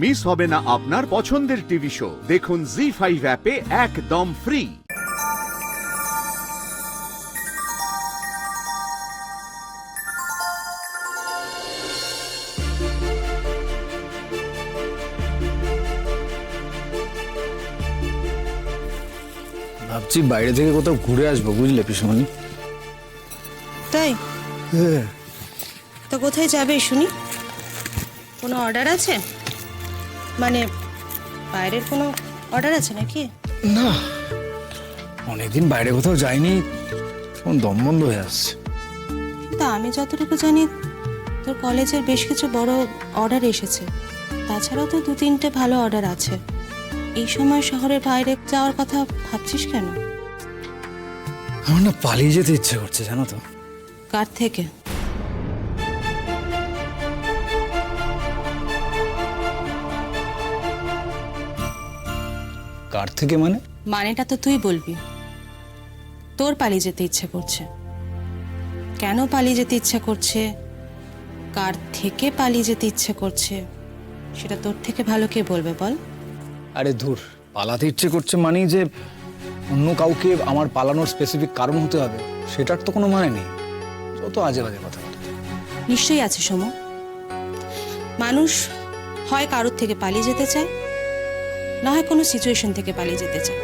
Miss হবে না আপনার পছন্দের টিভি শো। দেখুন জি5 অ্যাপে একদম ফ্রি। ভাবছি বাইরে থেকে কোথাও ঘুরে আসবো, বুঝলে পিসমণি? তাই তো কোথায় যাবে শুনি? কোনো অর্ডার আছে? মানে বাইরের কোনো অর্ডার আছে নাকি? না, অনেকদিন বাইরে কোথাও যাইনি, এখন দম বন্ধ হয়ে আসছে। তা আমি যতটুকু জানি তোর কলেজের বেশ কিছু বড় অর্ডার এসেছে, তাছাড়াও তো 2-3টে ভালো অর্ডার আছে। এই সময় শহরের বাইরে যাওয়ার কথা ভাবছিস কেন? আমার না পালিয়ে যেতে ইচ্ছে করছে, জানো তো। কার থেকে? কার থেকে মানে? মানেটা তো তুই বলবি। তোর পালিয়ে যেতে ইচ্ছে করছে, কেন পালিয়ে যেতে ইচ্ছে করছে, কার থেকে পালিয়ে যেতে ইচ্ছে করছে, সেটা তোর থেকে ভালো কে বলবে বল? আরে ধুর, পালাতে ইচ্ছে করছে মানেই যে অন্য কাউকে আমার পালানোর স্পেসিফিক কারণ হতে হবে, সেটার তো কোনো মানে নেই। যত আজে বাজে কথা বলে। নিশ্চয়ই আছে সমু। মানুষ হয় কারোর থেকে পালিয়ে যেতে চায়, না হয় কোনো সিচুয়েশন থেকে পালিয়ে যেতে চায়।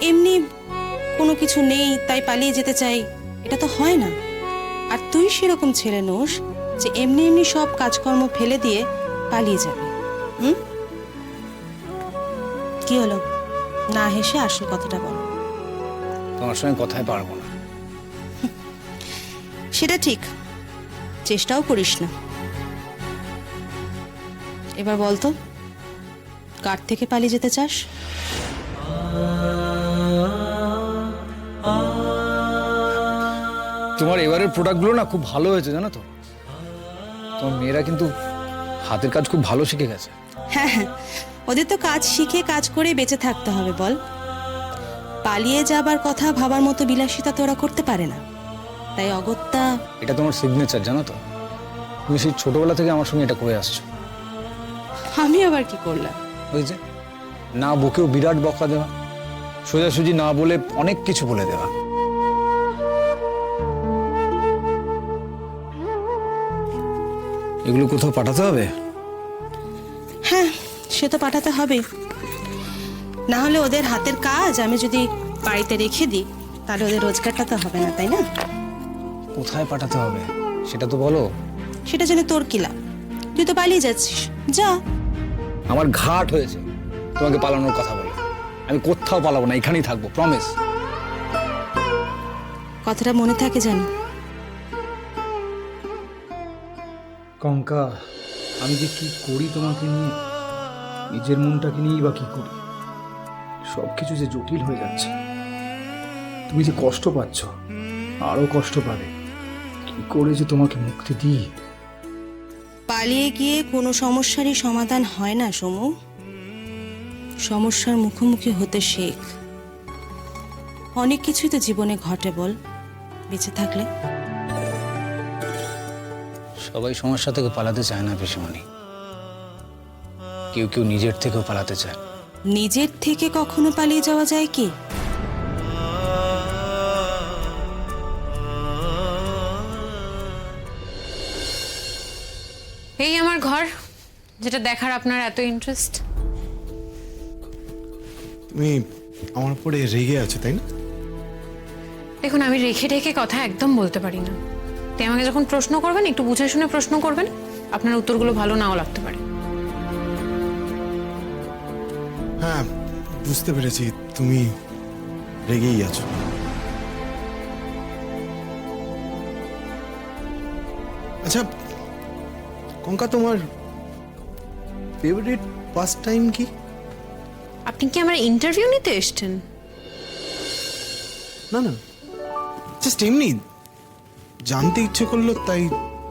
এমনি কোনো কিছু নেই তাই পালিয়ে যেতে চাই, এটা তো হয় না। আর তুই সেরকম ছেলে নোস যে এমনি এমনি সব কাজকর্ম ফেলে দিয়ে পালিয়ে যাবে। কি হলো, না হেসে আসল কথাটা বল। তোমার সঙ্গে কথাই পারবো না। সেটা ঠিক, চেষ্টাও করিস না। এবার বলতো, কার থেকে পালিয়ে যেতে চাস? তোমার এবারের প্রোডাক্টগুলো না খুব ভালো হয়েছে, জানো তো। তোমার মেয়েরা কিন্তু হাতের কাজ খুব ভালো শিখে গেছে। হ্যাঁ হ্যাঁ, ওদের তো কাজ শিখে কাজ করে বেঁচে থাকতে হবে বল। পালিয়ে যাবার কথা ভাবার মতো বিলাসিতা তো ওরা করতে পারে না, তাই অগত্যা। এটা তোমার সিগনেচার, জানো তো। তুমি সেই ছোটবেলা থেকে আমার সঙ্গে এটা করে আসছো। আমি আবার কি করলাম? ওই যে না বকেও বিরাট বকা দেওয়া, সোজাসুজি না বলে অনেক কিছু বলে দেওয়া। এগুলো কোথাও পাঠাতে হবে? হ্যাঁ, সে তো পাঠাতে হবে। না হলে ওদের হাতের কাজ আমি যদি বাড়িতে রেখে দিই, তাহলে ওদের রোজগারটা তো হবে না, তাই না? কোথায় পাঠাতে হবে সেটা তো বলো। সেটা জেনে তোর কি লাভ? তুই তো পালিয়ে যাচ্ছিস, যা। আমার ঘাট হয়েছে তোমাকে পালানোর কথা বলে। আমি কোথাও পালাবো না, এখানেই থাকবো, প্রমিস। কথাটা মনে থাকে জানি। কঙ্কা, আমি যে কি করি তোমাকে নিয়ে, নিজের মনটাকে নিয়েই বা কি করি। সব কিছু যে জটিল হয়ে যাচ্ছে। তুমি যে কষ্ট পাচ্ছ, আরো কষ্ট পাবে। কি করে যে তোমাকে মুক্তি দিই। পালিয়ে গিয়ে কোনো সমস্যারই সমাধান হয় না সমু। সমস্যার মুখোমুখি হতে শেখ। অনেক কিছুই তো জীবনে ঘটে বল, বেঁচে থাকলে। সবাই সমস্যা থেকে পালাতে চায় না পিসমণি। কেউ কেউ নিজের থেকেও পালাতে চায়। নিজের থেকে কখনো পালিয়ে যাওয়া যায় কি? এই আমার ঘর, যেটা দেখার আপনার এত ইন্টারেস্ট। তুমি আমার উপরে রেগে আছো, তাই না? দেখুন, আমি রেখে রেখে কথা একদম বলতে পারি না। তাই আমাকে যখন প্রশ্ন করবেন, একটু বুঝে শুনে প্রশ্ন করবেন। আপনার উত্তরগুলো ভালো নাও লাগতে পারে। হ্যাঁ, বুঝতে পেরেছি তুমি রেগেই আছো। আচ্ছা কঙ্কা, তোমার ফেভারিট পাস্ট টাইম কি? আপনি কি আমার ইন্টারভিউ নিতে এসেছেন? না না, জাস্ট এমনি জানতে ইচ্ছে করলো তাই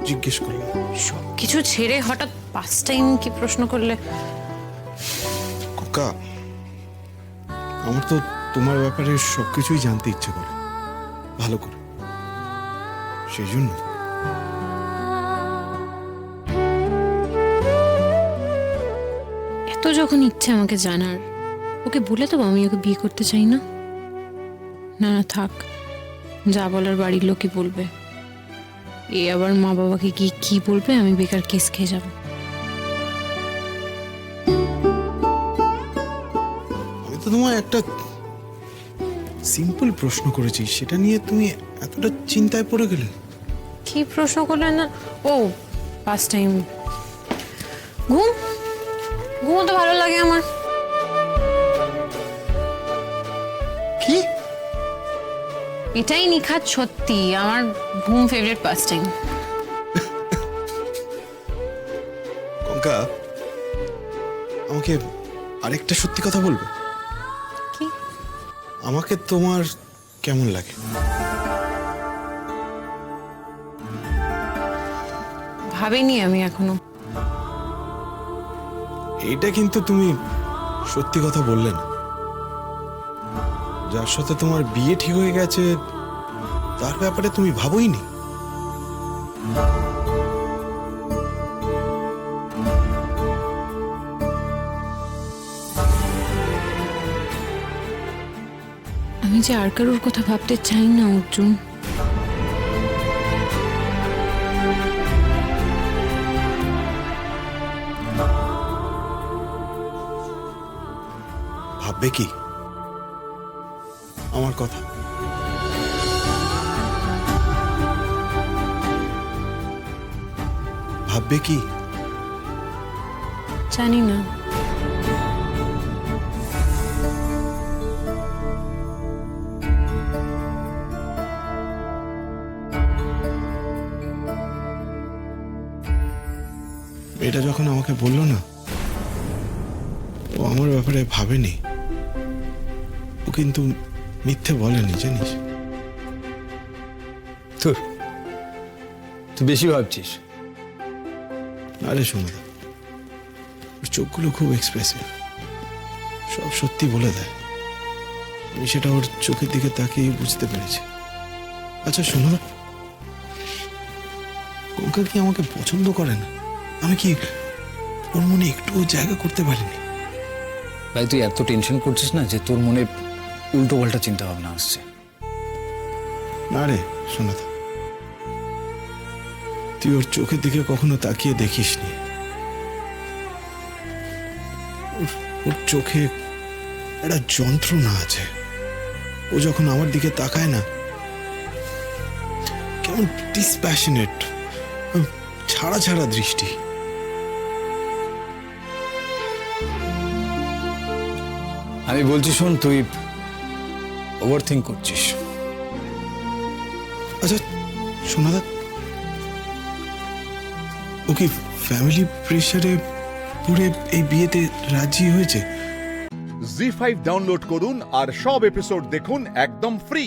জিজ্ঞেস করলাম। সব কিছু ছেড়ে হঠাৎ পাস্ট টাইম কি প্রশ্ন করলে? কঙ্কা, আমার তো তোমার ব্যাপারে সবকিছুই জানতে ইচ্ছে করে, ভালো করে। সেই জন্য এত যখন ইচ্ছে আমাকে জানার, ওকে বলে দেবো আমি ওকে বিয়ে করতে চাই না। না না থাক, যা বলার বাড়ির লোকই বলবে। এ আবার মা বাবাকে গিয়ে কি বলবে, আমি বেকার কেস খেয়ে যাব। আমি তো তোমায় একটা সিম্পল প্রশ্ন করেছি, সেটা নিয়ে তুমি এতটা চিন্তায় পড়ে গেলে। কি প্রশ্ন করলেন না? ও ফার্স্ট টাইম ঘুম, ঘুমোতে ভালো লাগে আমার। কি? এটাই নিখাত সত্যি, আমার ঘুম ফেভারিট ফার্স্ট টাইম। কঙ্কা, আমাকে আরেকটা সত্যি কথা বলবে? কি? আমাকে তোমার কেমন লাগে? ভাবিনি আমি এখনো। এইটা কিন্তু তুমি সত্যি কথা বললে না। যার সাথে তোমার বিয়ে ঠিক হয়ে গেছে তার ব্যাপারে তুমি ভাবোইনি। আমি যে আর কারোর কথা ভাবতে চাই না অর্জুন। ভাববে কি আমার কথা? ভাববে কি? জানি না। এটা যখন আমাকে বললো না ও আমার ব্যাপারে ভাবেনি, ও কিন্তু মিথ্যে বলেনি জানিস। তোর তুই বেশি ভাবছিস। আরে শোনো, ওর চোখগুলো খুব এক্সপ্রেসিভ, সব সত্যি বলে দেয়। আমি সেটা ওর চোখের দিকে তাকিয়ে বুঝতে পেরেছি। আচ্ছা শোনো, কঙ্কা কি আমাকে পছন্দ করে না? আমি কি ওর মনে একটুও জায়গা করতে পারিনি? ভাই তুই এত টেনশন করছিস না যে তোর মনে উল্টো পাল্টা চিন্তা ভাবনা আসছে। না রে শোনো, তুই ওর চোখের দিকে কখনো তাকিয়ে দেখিসনি। ওর চোখে একটা যন্ত্রণা আছে। ও যখন আমার দিকে তাকায় না, কেমন ডিসপ্যাশনেট, ছাড়া ছাড়া দৃষ্টি। আমি বলছি শোন, তুই ওভার থিঙ্ক করছিস। আচ্ছা শোনা দা, ও কি ফ্যামিলি প্রেসারে পড়ে এই বিয়েতে রাজি হয়েছে? জি5 ডাউনলোড করুন আর সব এপিসোড দেখুন একদম ফ্রি।